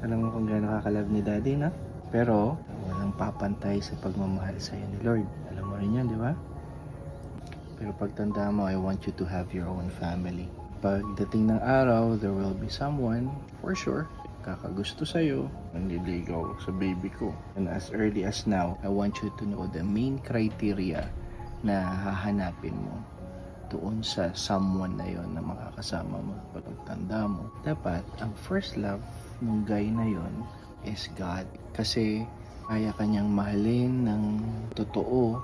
Alam mo kung gaano kakalab ni Daddy, na? Pero, walang papantay sa pagmamahal sa'yo ni Lord. Alam mo rin yan, di ba? Pero pagtanda mo, I want you to have your own family. Pagdating ng araw, there will be someone, for sure, kakagusto sa'yo, nanliligaw sa baby ko. And as early as now, I want you to know the main criteria na hahanapin mo doon sa someone na yon na makakasama mo pagtanda mo. Dapat, ang first love ng guy na yon is God. Kasi kaya kanyang mahalin ng totoo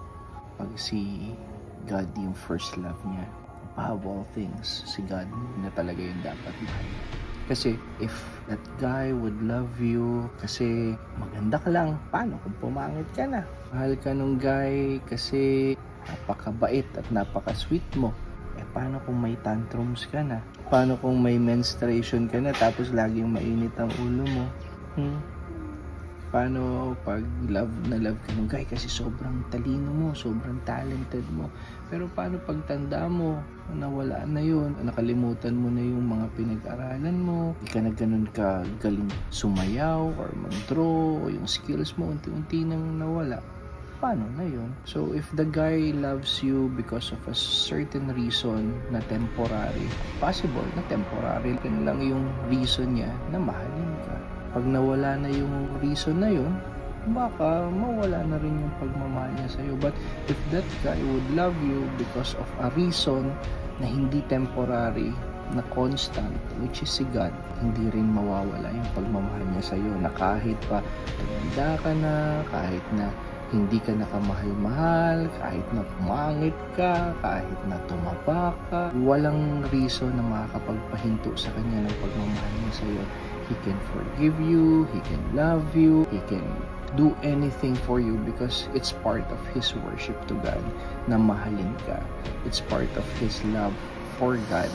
pag si God yung first love niya. Above all things, si God na talaga yung dapat mahal. Kasi if that guy would love you kasi maganda ka lang, paano kung pumangit ka na? Mahal ka nung guy kasi napakabait at napaka-sweet mo. Paano kung may tantrums ka na? Paano kung may menstruation ka na tapos laging mainit ang ulo mo? Paano pag love ka nung guy kasi sobrang talino mo, sobrang talented mo. Pero paano pag tanda mo, nawala na yun, nakalimutan mo na yung mga pinag-aralan mo, hindi ka na ganun ka galing sumayaw or mag-draw, o yung skills mo unti-unti nang nawala. Paano na yun? So, if the guy loves you because of a certain reason na temporary, possible na temporary lang yung reason niya na mahalin ka. Pag nawala na yung reason na yun, baka mawala na rin yung pagmamahal niya sa'yo. But if that guy would love you because of a reason na hindi temporary, na constant, which is si God, hindi rin mawawala yung pagmamahal niya sa'yo, na kahit pa tumanda ka na, kahit na hindi ka nakamahal-mahal, kahit na pumangit ka, kahit na tumaba ka, walang reason na makakapagpahinto sa kanya ng pagmamahal niya sa'yo. He can forgive you, He can love you, He can do anything for you because it's part of His worship to God na mahalin ka. It's part of His love for God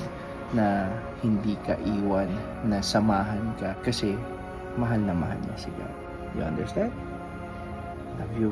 na hindi ka iwan, na samahan ka kasi mahal na mahal niya si God. You understand? Love you.